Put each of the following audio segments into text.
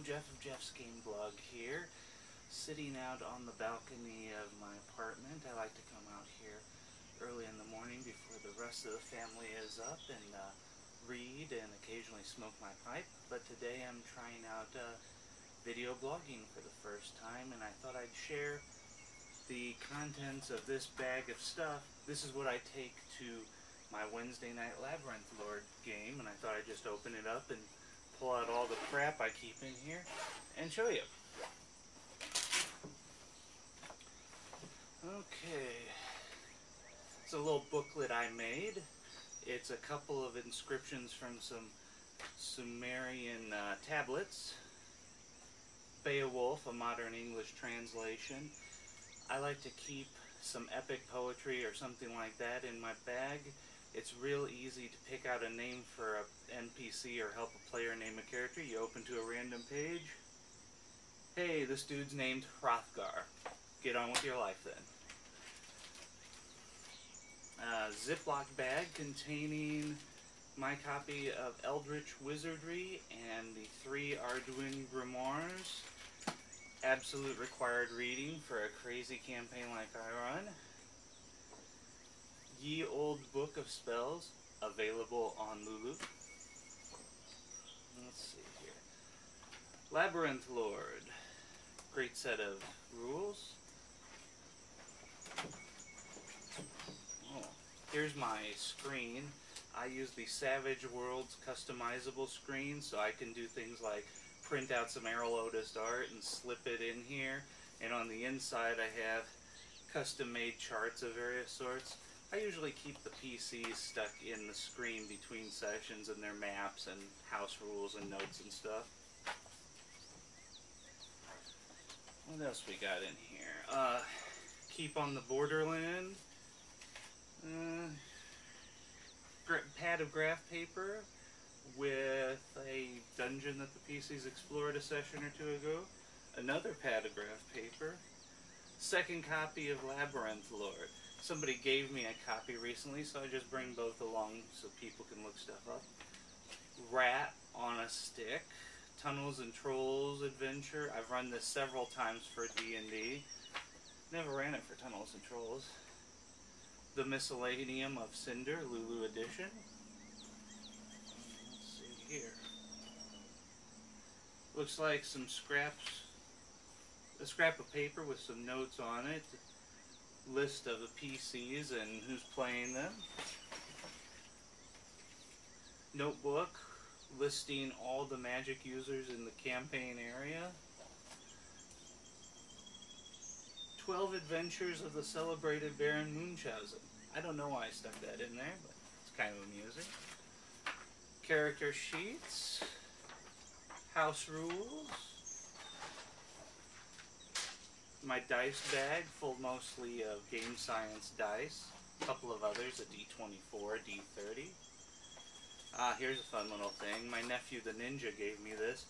Hello, Jeff of Jeff's Gameblog here, sitting out on the balcony of my apartment. I like to come out here early in the morning before the rest of the family is up and read and occasionally smoke my pipe. But today I'm trying out video blogging for the first time, and I thought I'd share the contents of this bag of stuff. This is what I take to my Wednesday night Labyrinth Lord game, and I thought I'd just open it up and pull out all the crap I keep in here and show you. Okay, it's a little booklet I made. It's a couple of inscriptions from some Sumerian tablets. Beowulf, a modern English translation. I like to keep some epic poetry or something like that in my bag. It's real easy to pick out a name for an NPC or help a player name a character. You open to a random page. Hey, this dude's named Hrothgar. Get on with your life then. Ziploc bag containing my copy of Eldritch Wizardry and the 3 Arduin Grimoires. Absolute required reading for a crazy campaign like I run. Ye Old Book of Spells, available on Lulu. Let's see here. Labyrinth Lord. Great set of rules. Oh, here's my screen. I use the Savage Worlds customizable screen, so I can do things like print out some Arrowlotus art and slip it in here. And on the inside I have custom-made charts of various sorts. I usually keep the PCs stuck in the screen between sessions and their maps and house rules and notes and stuff. What else we got in here? Keep on the Borderland. Pad of graph paper with a dungeon that the PCs explored a session or 2 ago. Another pad of graph paper. Second copy of Labyrinth Lord. Somebody gave me a copy recently, so I just bring both along so people can look stuff up. Rat on a Stick, Tunnels and Trolls Adventure. I've run this several times for D&D. Never ran it for Tunnels and Trolls. The Miscellaneum of Cinder, Lulu Edition. Let's see here. Looks like some scraps, a scrap of paper with some notes on it. List of the PCs and who's playing them. Notebook listing all the magic users in the campaign area. 12 Adventures of the Celebrated Baron Munchausen. I don't know why I stuck that in there, but it's kind of amusing. Character sheets. House rules. My dice bag, full mostly of game science dice. A couple of others, a D24, D30. Here's a fun little thing. My nephew the Ninja gave me this.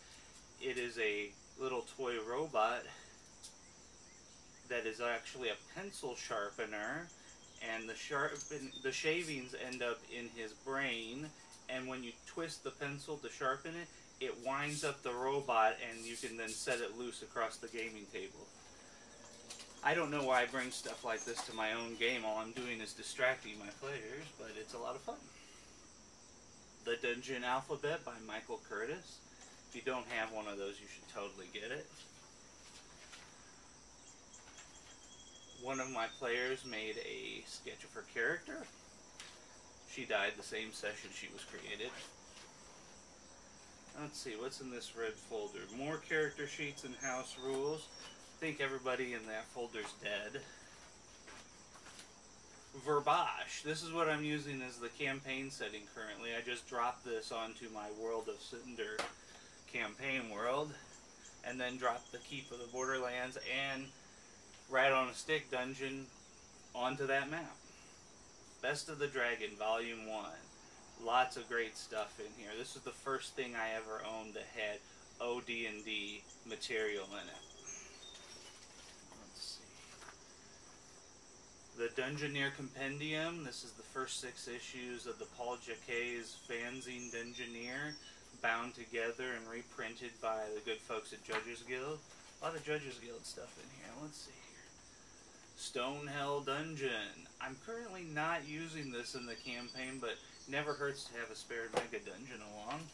It is a little toy robot that is actually a pencil sharpener, and the shavings end up in his brain, and when you twist the pencil to sharpen it, it winds up the robot, and you can then set it loose across the gaming table. I don't know why I bring stuff like this to my own game. All I'm doing is distracting my players, but it's a lot of fun. The Dungeon Alphabet by Michael Curtis. If you don't have one of those, you should totally get it. One of my players made a sketch of her character. She died the same session she was created. Let's see, what's in this red folder? More character sheets and house rules. I think everybody in that folder's dead. Verbosh. This is what I'm using as the campaign setting currently. I just dropped this onto my World of Cinder campaign world, and then dropped the Keep of the Borderlands and Rat on a Stick dungeon onto that map. Best of the Dragon, Volume 1. Lots of great stuff in here. This is the first thing I ever owned that had OD&D material in it. Let's see. The Dungeoneer Compendium. This is the first 6 issues of the Paul Jacquet's fanzine Dungeoneer. bound together and reprinted by the good folks at Judges Guild. A lot of Judges Guild stuff in here. Let's see here. Stonehell Dungeon. I'm currently not using this in the campaign, but never hurts to have a spare Mega Dungeon along.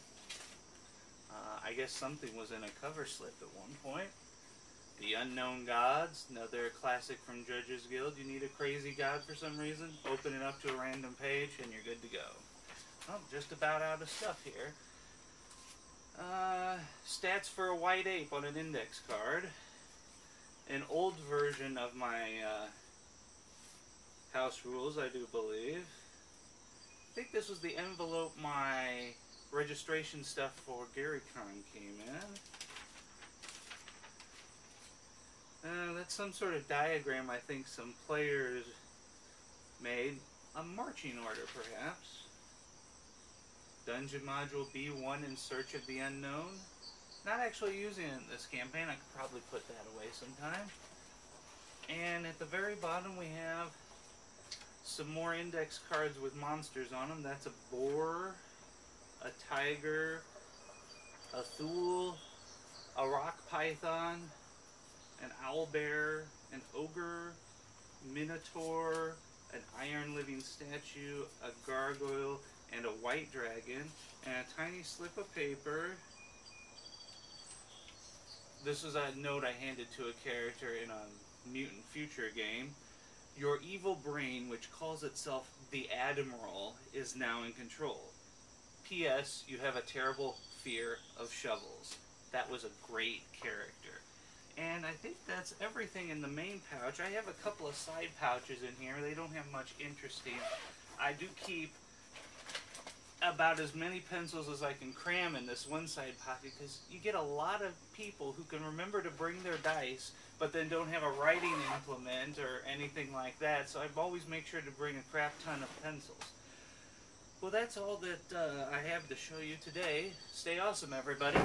I guess something was in a cover slip at one point. The Unknown Gods, another classic from Judges Guild. You need a crazy god for some reason, open it up to a random page and you're good to go. Well, just about out of stuff here. Stats for a white ape on an index card. An old version of my house rules, I do believe. I think this was the envelope my registration stuff for GaryCon came in. That's some sort of diagram I think some players made. A marching order, perhaps. Dungeon Module B1 in Search of the Unknown. Not actually using it in this campaign. I could probably put that away sometime. And at the very bottom we have some more index cards with monsters on them. That's a boar, a tiger, a thule, a rock python, an owlbear, an ogre, minotaur, an iron living statue, a gargoyle, and a white dragon, and a tiny slip of paper. This was a note I handed to a character in a Mutant Future game. Your evil brain, which calls itself the Admiral, is now in control. P.S. You have a terrible fear of shovels. That was a great character. And I think that's everything in the main pouch. I have a couple of side pouches in here. They don't have much interesting. I do keep about as many pencils as I can cram in this one side pocket, because you get a lot of people who can remember to bring their dice but then don't have a writing implement or anything like that, so I always make sure to bring a crap ton of pencils. Well, that's all that I have to show you today. Stay awesome, everybody.